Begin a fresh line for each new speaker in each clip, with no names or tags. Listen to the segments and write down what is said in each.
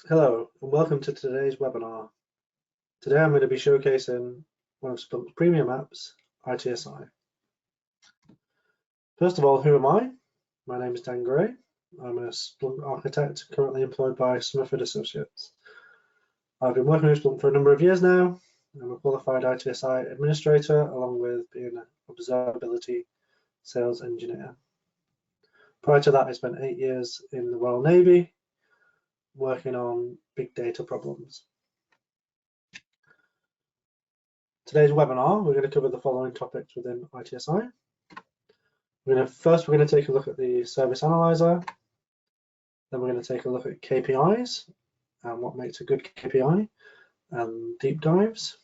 Hello and welcome to today's webinar. Today I'm going to be showcasing one of Splunk's premium apps, ITSI. First of all, who am I? My name is Dan Gray. I'm a Splunk architect currently employed by Somerford Associates. I've been working with Splunk for a number of years now. I'm a qualified ITSI administrator along with being an observability sales engineer. Prior to that, I spent 8 years in the Royal Navy working on big data problems. Today's webinar, we're going to cover the following topics within ITSI. First, we're going to take a look at the service analyzer. Then we're going to take a look at KPIs and what makes a good KPI and deep dives.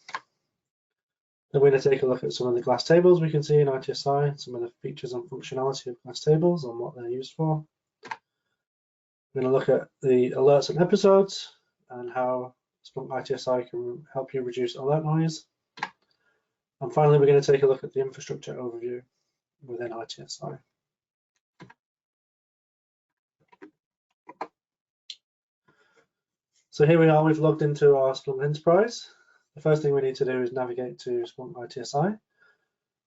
Then we're going to take a look at some of the glass tables we can see in ITSI, some of the features and functionality of glass tables and what they're used for. We're going to look at the alerts and episodes and how Splunk ITSI can help you reduce alert noise. And finally, we're going to take a look at the infrastructure overview within ITSI. So here we are, we've logged into our Splunk Enterprise. The first thing we need to do is navigate to Splunk ITSI.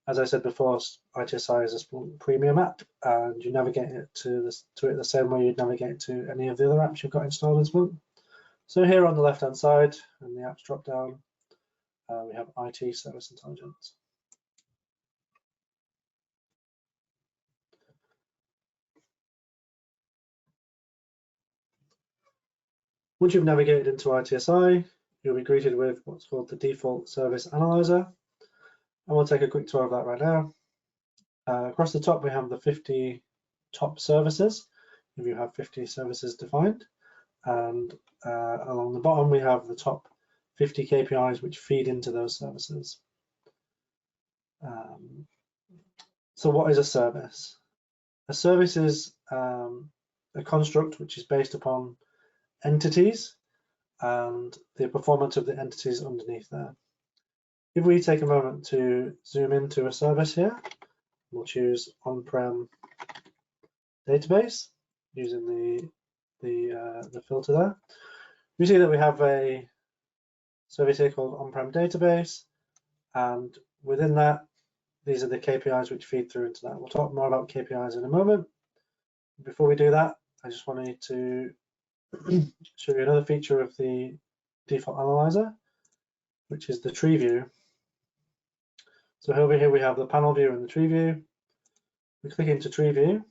As I said before, ITSI is a Splunk premium app, and you navigate it to it the same way you'd navigate to any of the other apps you've got installed in Splunk. So here on the left-hand side, in the apps drop-down, we have IT Service Intelligence. Once you've navigated into ITSI, you'll be greeted with what's called the default service analyzer. And we'll take a quick tour of that right now. Across the top, we have the 50 top services, if you have 50 services defined. And along the bottom, we have the top 50 KPIs which feed into those services. So what is a service? A service is a construct which is based upon entities and the performance of the entities underneath there. If we take a moment to zoom into a service here, we'll choose on-prem database using the filter there. We see that we have a service here called on-prem database, and within that, these are the KPIs which feed through into that. We'll talk more about KPIs in a moment. Before we do that, I just wanted to show you another feature of the default analyzer, which is the tree view. So over here we have the panel view and the tree view. We click into tree view.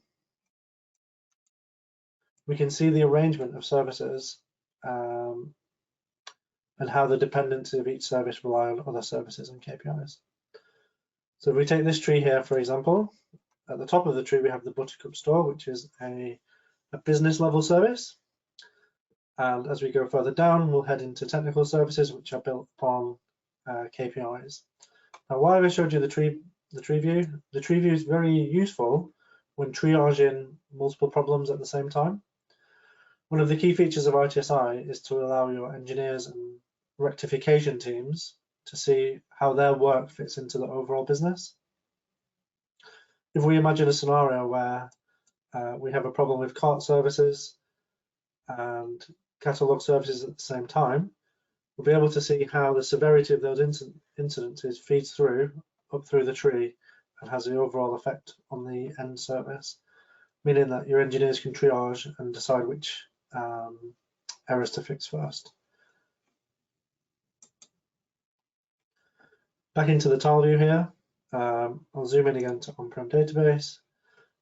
We can see the arrangement of services and how the dependency of each service rely on other services and KPIs. So if we take this tree here, for example, at the top of the tree we have the Buttercup store, which is a business level service. And as we go further down, we'll head into technical services, which are built upon KPIs. Now, why have I showed you the tree view? The tree view is very useful when triaging multiple problems at the same time. One of the key features of ITSI is to allow your engineers and rectification teams to see how their work fits into the overall business. If we imagine a scenario where we have a problem with cart services and catalog services at the same time, we'll be able to see how the severity of those incidences feeds up through the tree and has the overall effect on the end service, meaning that your engineers can triage and decide which errors to fix first. Back into the tile view here, I'll zoom in again to on-prem database.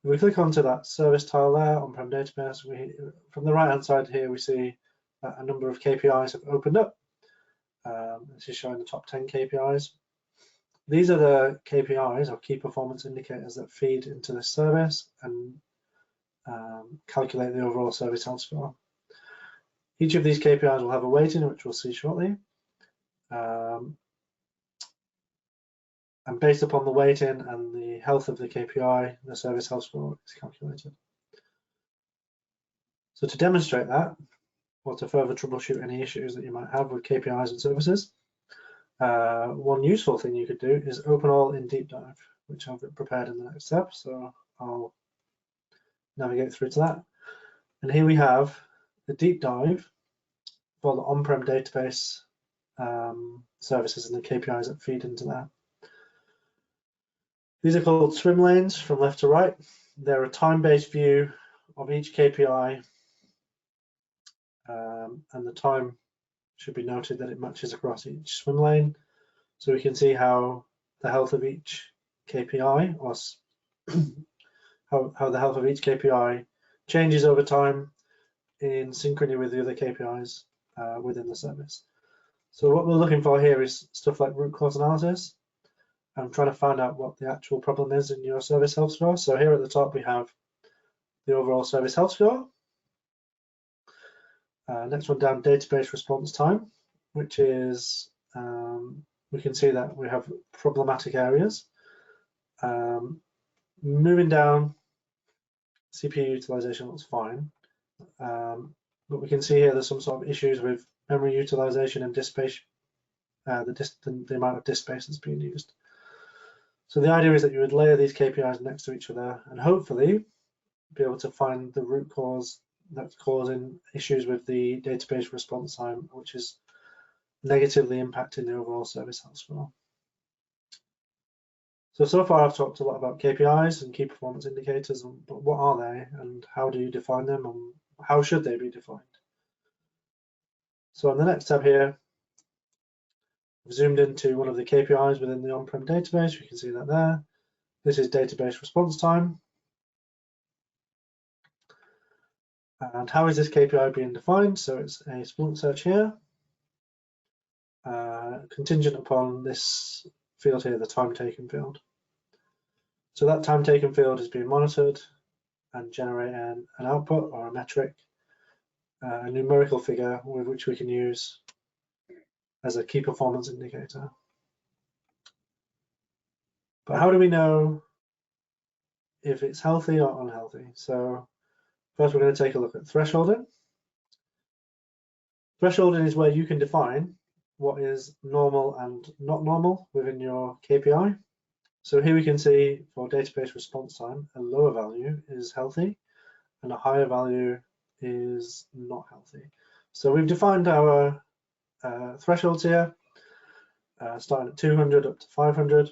If we click onto that service tile there, on-prem database, from the right-hand side here, we see that a number of KPIs have opened up. This is showing the top 10 KPIs. These are the KPIs, or key performance indicators, that feed into the service and calculate the overall service health score. Each of these KPIs will have a weighting, which we'll see shortly. And based upon the weighting and the health of the KPI, the service health score is calculated. So to demonstrate that, or to further troubleshoot any issues that you might have with KPIs and services, one useful thing you could do is open all in deep dive, which I've prepared in the next step. So I'll navigate through to that. And here we have the deep dive for the on-prem database services and the KPIs that feed into that. These are called swim lanes from left to right. They're a time-based view of each KPI, and the time should be noted that it matches across each swim lane. So we can see how the health of each KPI, or how the health of each KPI changes over time in synchrony with the other KPIs within the service. So what we're looking for here is stuff like root cause analysis. I'm trying to find out what the actual problem is in your service health score. So here at the top we have the overall service health score. Next one down, database response time, which is, we can see that we have problematic areas. Moving down, CPU utilization looks fine, but we can see here there's some sort of issues with memory utilization and disk space, the amount of disk space that's being used. So the idea is that you would layer these KPIs next to each other and hopefully be able to find the root cause that's causing issues with the database response time, which is negatively impacting the overall service health score. So far I've talked a lot about KPIs and key performance indicators, but what are they and how do you define them and how should they be defined? So on the next tab here, I've zoomed into one of the KPIs within the on-prem database. We can see that there. This is database response time. And how is this KPI being defined? So it's a Splunk search here, contingent upon this field here, the time taken field. So that time taken field is being monitored and generating an output or a metric, a numerical figure with which we can use as a key performance indicator. But how do we know if it's healthy or unhealthy? So first we're going to take a look at thresholding. Thresholding is where you can define what is normal and not normal within your KPI. So here we can see for database response time, a lower value is healthy and a higher value is not healthy. So we've defined our thresholds here, starting at 200 up to 500.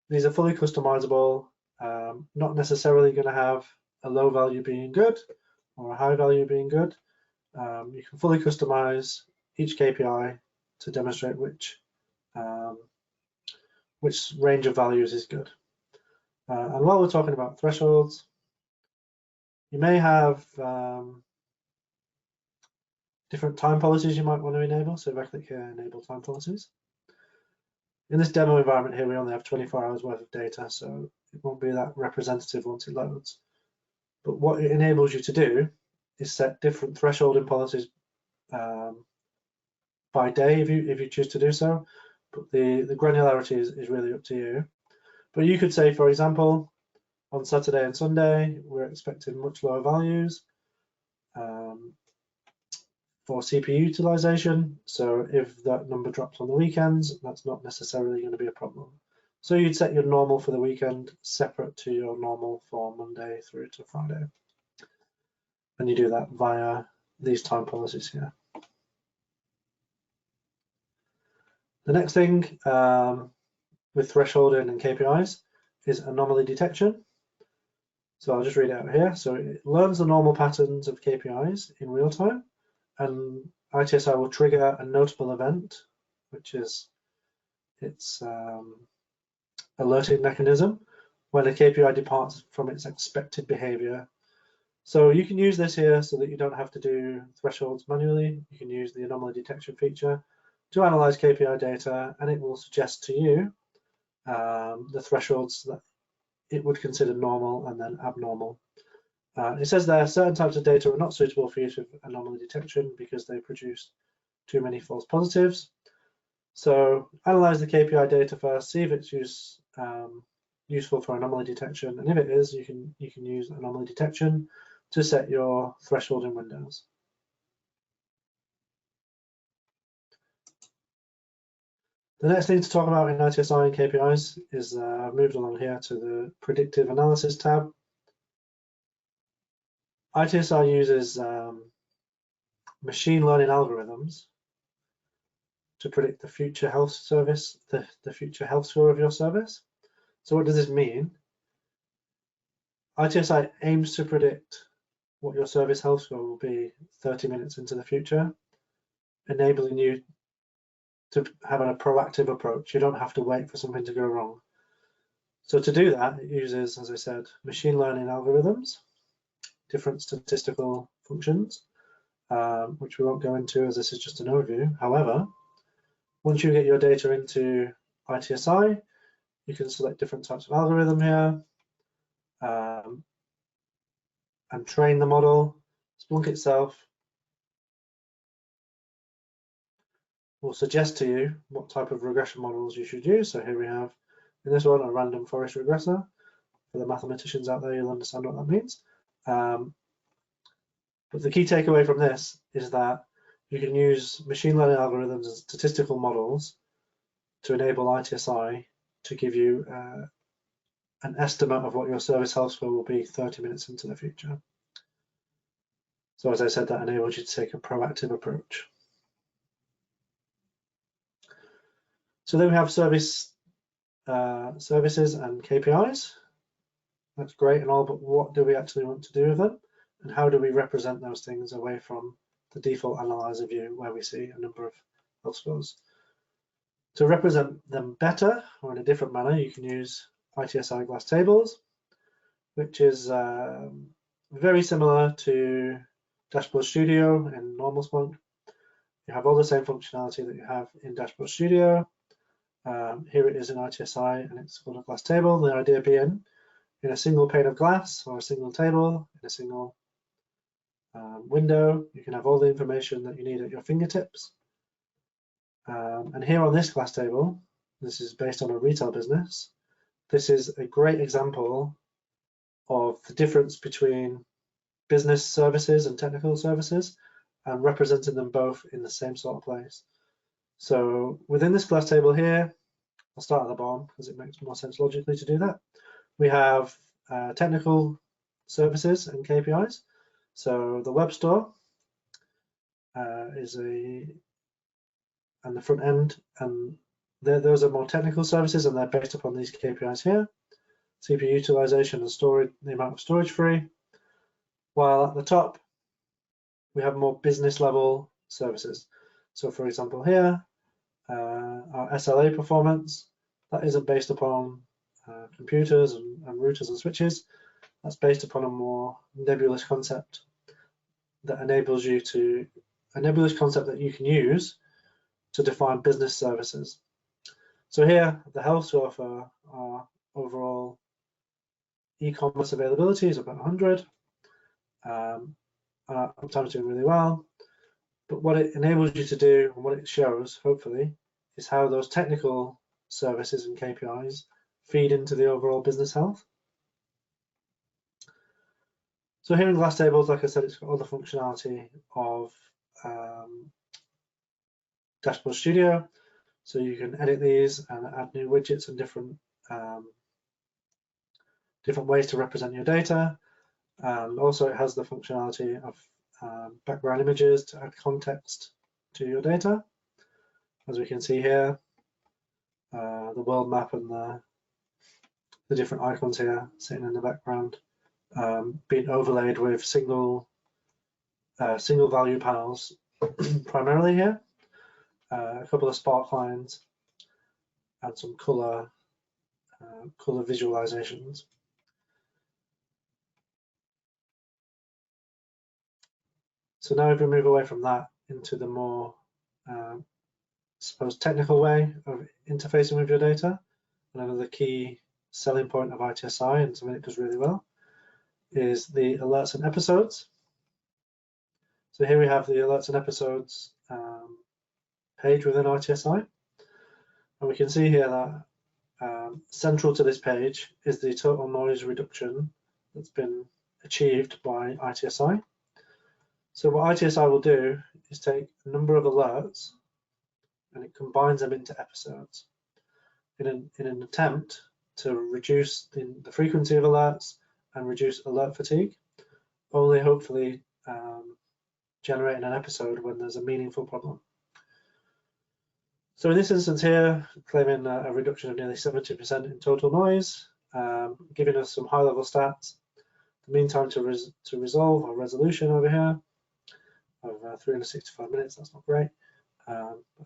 These are fully customizable, not necessarily going to have a low value being good or a high value being good. You can fully customize each KPI to demonstrate which range of values is good. And while we're talking about thresholds, you may have different time policies you might want to enable. So if I click here, enable time policies. In this demo environment here, we only have 24 hours worth of data, so it won't be that representative once it loads. But what it enables you to do is set different thresholding policies by day if you choose to do so. But the granularity is really up to you. But you could say, for example, on Saturday and Sunday, we're expecting much lower values for CPU utilization. So if that number drops on the weekends, that's not necessarily going to be a problem. So you'd set your normal for the weekend separate to your normal for Monday through to Friday. And you do that via these time policies here. The next thing with thresholding and KPIs is anomaly detection. So I'll just read it out here. So it learns the normal patterns of KPIs in real time, and ITSI will trigger a notable event, which is its alerting mechanism when a KPI departs from its expected behavior. So you can use this here so that you don't have to do thresholds manually. You can use the anomaly detection feature to analyze KPI data, and it will suggest to you the thresholds that it would consider normal and then abnormal. It says there certain types of data are not suitable for use with anomaly detection because they produce too many false positives. So analyze the KPI data first, see if it's useful for anomaly detection, and if it is, you can use anomaly detection to set your thresholding windows. The next thing to talk about in ITSI and KPIs is I've moved along here to the Predictive Analysis tab. machine learning algorithms to predict the future health service, the future health score of your service. So what does this mean? ITSI aims to predict what your service health score will be 30 minutes into the future, enabling you to have a proactive approach. You don't have to wait for something to go wrong. So to do that, it uses, as I said, machine learning algorithms, different statistical functions, which we won't go into as this is just an overview. However, once you get your data into ITSI, you can select different types of algorithm here and train the model. Splunk itself will suggest to you what type of regression models you should use. So here we have, in this one, a random forest regressor. For the mathematicians out there, you'll understand what that means. But the key takeaway from this is that you can use machine learning algorithms and statistical models to enable ITSI to give you an estimate of what your service health score will be 30 minutes into the future. So as I said, that enables you to take a proactive approach. So then we have services and KPIs. That's great and all, but what do we actually want to do with them? And how do we represent those things away from the default analyzer view where we see a number of health scores? To represent them better or in a different manner, you can use ITSI glass tables, which is very similar to Dashboard Studio in normal Splunk. You have all the same functionality that you have in Dashboard Studio. Here it is in ITSI and it's called a glass table. The idea being in a single pane of glass or a single table, in a single window, you can have all the information that you need at your fingertips. And here on this glass table, this is based on a retail business. This is a great example of the difference between business services and technical services and representing them both in the same sort of place. So within this glass table here, I'll start at the bottom because it makes more sense logically to do that. We have technical services and KPIs. So the web store and the front end, and those are more technical services and they're based upon these KPIs here. CPU utilization and storage, the amount of storage free. While at the top, we have more business level services. So for example here, our SLA performance, that isn't based upon computers and routers and switches. That's based upon a more nebulous concept that enables you to, a nebulous concept that you can use to define business services. So here, the health score for our overall e-commerce availability is about 100. Uptime is doing really well. But what it enables you to do and what it shows, hopefully, is how those technical services and KPIs feed into the overall business health. So here in glass tables, like I said, it's got all the functionality of Dashboard Studio. So you can edit these and add new widgets and different ways to represent your data. And also it has the functionality of background images to add context to your data. As we can see here, the world map and the different icons here sitting in the background, being overlaid with single value panels primarily here, a couple of spark lines and some color visualizations. So now if we move away from that into the more suppose technical way of interfacing with your data, another key selling point of ITSI and something it does really well is the alerts and episodes. So here we have the alerts and episodes page within ITSI, and we can see here that central to this page is the total noise reduction that's been achieved by ITSI. So what ITSI will do is take a number of alerts and it combines them into episodes in an attempt to reduce the frequency of alerts and reduce alert fatigue, only hopefully generating an episode when there's a meaningful problem. So in this instance here, claiming a reduction of nearly 70% in total noise, giving us some high-level stats. The mean time to resolve or resolution over here of 365 minutes. That's not great.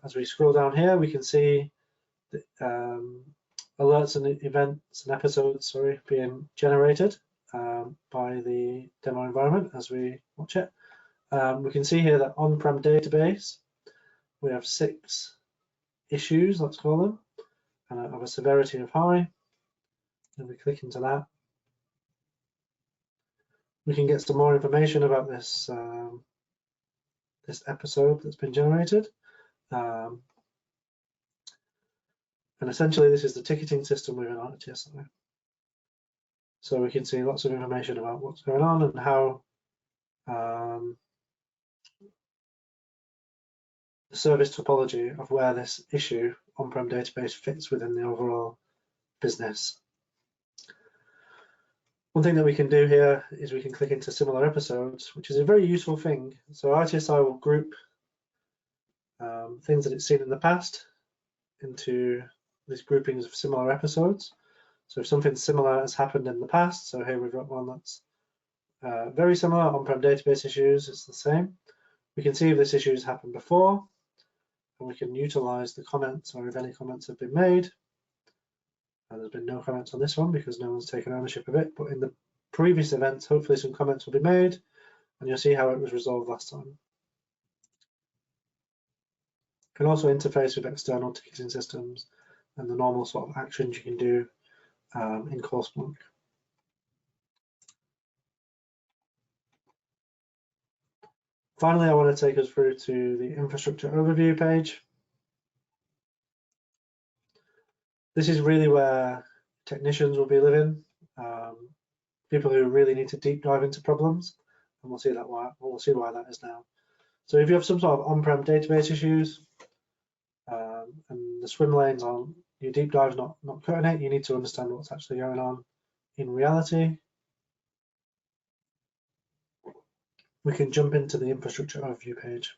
As we scroll down here, we can see the, alerts and events and episodes, being generated by the demo environment as we watch it. We can see here that on-prem database, we have 6 issues, let's call them, and of a severity of high. And we click into that. We can get some more information about this this episode that's been generated. And essentially, this is the ticketing system within ITSI. So we can see lots of information about what's going on and how the service topology of where this issue on-prem database fits within the overall business. One thing that we can do here is we can click into similar episodes, which is a very useful thing. So ITSI will group things that it's seen in the past into these groupings of similar episodes. So if something similar has happened in the past, so here we've got one that's very similar, on-prem database issues, it's the same. We can see if this issue has happened before, and we can utilize the comments, or if any comments have been made. There's been no comments on this one because no one's taken ownership of it, but in the previous events, hopefully some comments will be made, and you'll see how it was resolved last time. You can also interface with external ticketing systems and the normal sort of actions you can do in core Splunk. Finally, I want to take us through to the infrastructure overview page. This is really where technicians will be living, people who really need to deep dive into problems, and we'll see why that is now. So if you have some sort of on-prem database issues and the swim lanes on your deep dive's not cutting it, you need to understand what's actually going on in reality. We can jump into the infrastructure overview page.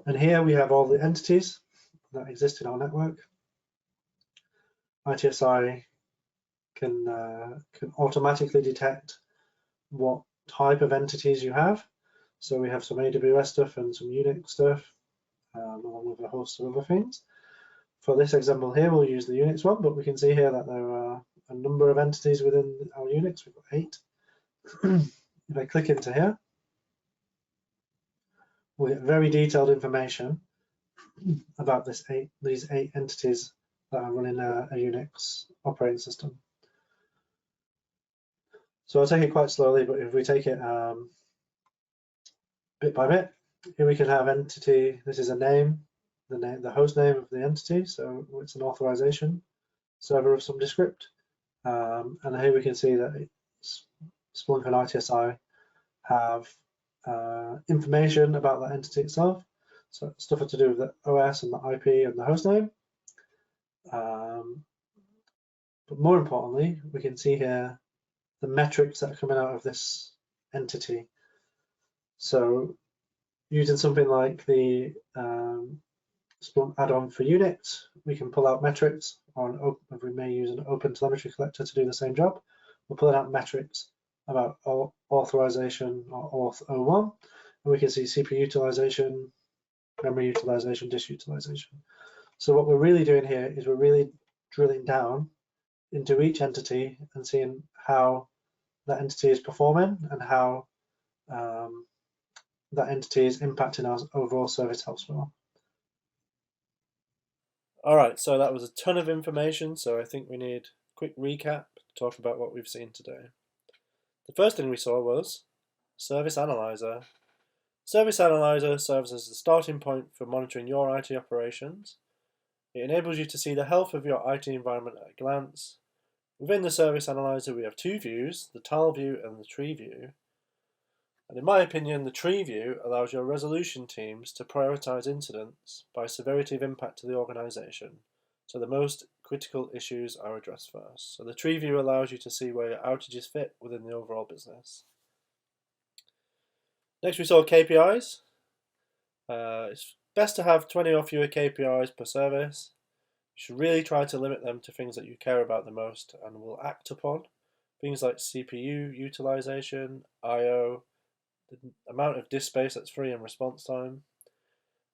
And here we have all the entities that exist in our network. ITSI can automatically detect what type of entities you have. So we have some AWS stuff and some Unix stuff, along with a host of other things. For this example here, we'll use the Unix one, but we can see here that there are a number of entities within our Unix. We've got 8. If I click into here, we'll get very detailed information about these eight entities that are running a Unix operating system. So I'll take it quite slowly, but if we take it bit by bit, here we can have entity. This is a name, the host name of the entity, so it's an authorization server of some descript. And here we can see that Splunk and ITSI have information about that entity itself. So stuff to do with the OS and the IP and the host name. But more importantly, we can see here the metrics that are coming out of this entity. So using something like the Splunk add-on for Unix, we can pull out metrics, or we may use an open telemetry collector to do the same job. We're pulling out metrics about authorization or auth 01, and we can see CPU utilization, memory utilization, disk utilization. So what we're really doing here is we're really drilling down into each entity and seeing how that entity is performing and how that entity is impacting our overall service health score.
All right, so that was a ton of information, so I think we need a quick recap to talk about what we've seen today. The first thing we saw was Service Analyzer. Service Analyzer serves as the starting point for monitoring your IT operations. It enables you to see the health of your IT environment at a glance. Within the Service Analyzer, we have 2 views, the tile view and the tree view. And in my opinion, the tree view allows your resolution teams to prioritize incidents by severity of impact to the organization, so the most critical issues are addressed first. So the tree view allows you to see where your outages fit within the overall business. Next we saw KPIs. It's best to have 20 or fewer KPIs per service. You should really try to limit them to things that you care about the most and will act upon. Things like CPU utilization, I/O, the amount of disk space that's free and response time.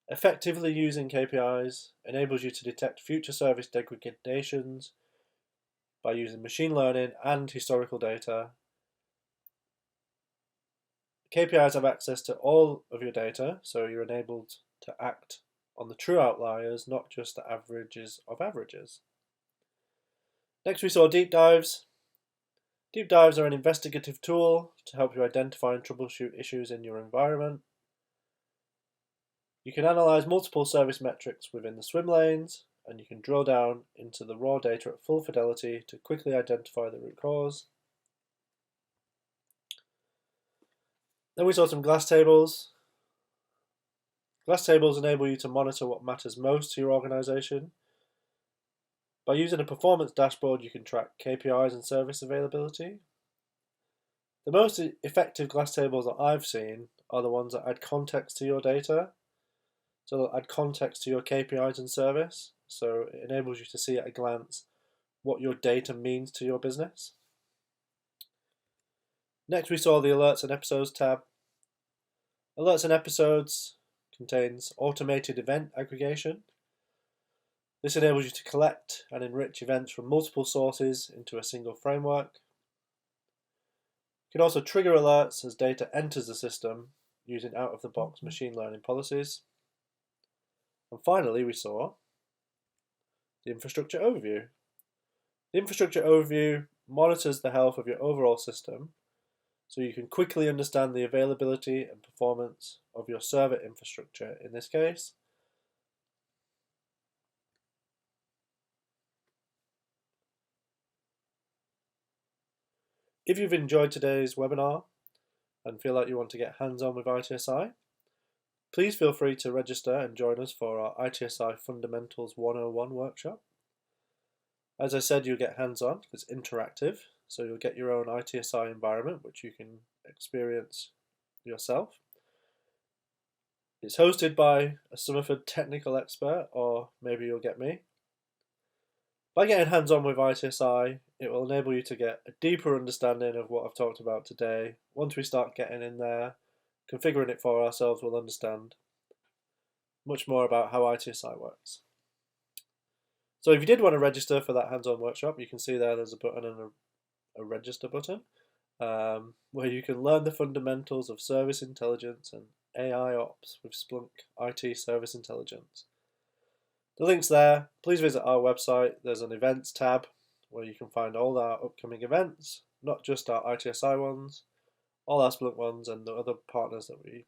Effectively using KPIs enables you to detect future service degradations by using machine learning and historical data. KPIs have access to all of your data, so you're enabled to act on the true outliers, not just the averages of averages. Next we saw deep dives. Deep dives are an investigative tool to help you identify and troubleshoot issues in your environment. You can analyze multiple service metrics within the swim lanes, and you can drill down into the raw data at full fidelity to quickly identify the root cause. Then we saw some glass tables. Glass tables enable you to monitor what matters most to your organization. By using a performance dashboard, you can track KPIs and service availability. The most effective glass tables that I've seen are the ones that add context to your data. So they'll add context to your KPIs and service. So it enables you to see at a glance what your data means to your business. Next we saw the Alerts and Episodes tab. Alerts and Episodes contains automated event aggregation. This enables you to collect and enrich events from multiple sources into a single framework. You can also trigger alerts as data enters the system using out-of-the-box machine learning policies. And finally, we saw the Infrastructure Overview. The Infrastructure Overview monitors the health of your overall system so you can quickly understand the availability and performance of your server infrastructure in this case. If you've enjoyed today's webinar and feel like you want to get hands-on with ITSI, please feel free to register and join us for our ITSI Fundamentals 101 workshop. As I said, you'll get hands-on, it's interactive, so you'll get your own ITSI environment which you can experience yourself. It's hosted by a Somerford technical expert, or maybe you'll get me. By getting hands-on with ITSI, it will enable you to get a deeper understanding of what I've talked about today. Once we start getting in there, configuring it for ourselves, we'll understand much more about how ITSI works. So if you did want to register for that hands-on workshop, you can see there's a button and a register button where you can learn the fundamentals of service intelligence and AIOps with Splunk IT Service Intelligence. The link's there. Please visit our website. There's an events tab where you can find all our upcoming events, not just our ITSI ones, all our Splunk ones and the other partners that we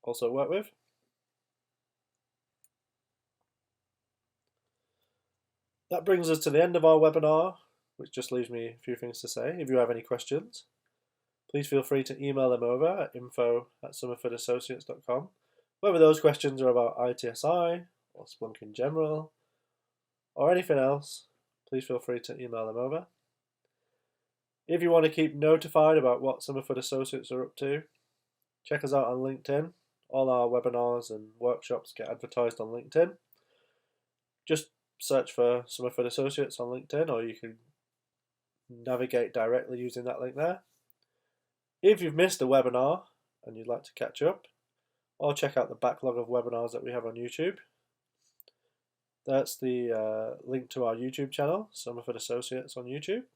also work with. That brings us to the end of our webinar, which just leaves me a few things to say. If you have any questions, please feel free to email them over at info@somerfordassociates.com. Whether those questions are about ITSI or Splunk in general or anything else, please feel free to email them over. If you want to keep notified about what Somerford Associates are up to, check us out on LinkedIn. All our webinars and workshops get advertised on LinkedIn. Just search for Somerford Associates on LinkedIn, or you can navigate directly using that link there. If you've missed a webinar and you'd like to catch up, or check out the backlog of webinars that we have on YouTube, that's the link to our YouTube channel, Somerford Associates on YouTube.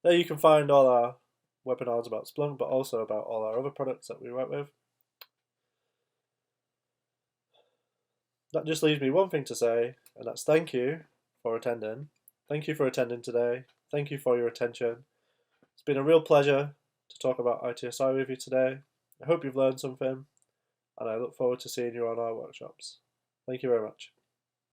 There you can find all our webinars about Splunk, but also about all our other products that we work with. That just leaves me one thing to say, and that's thank you for attending. Thank you for attending today. Thank you for your attention. It's been a real pleasure to talk about ITSI with you today. I hope you've learned something, and I look forward to seeing you on our workshops. Thank you very much.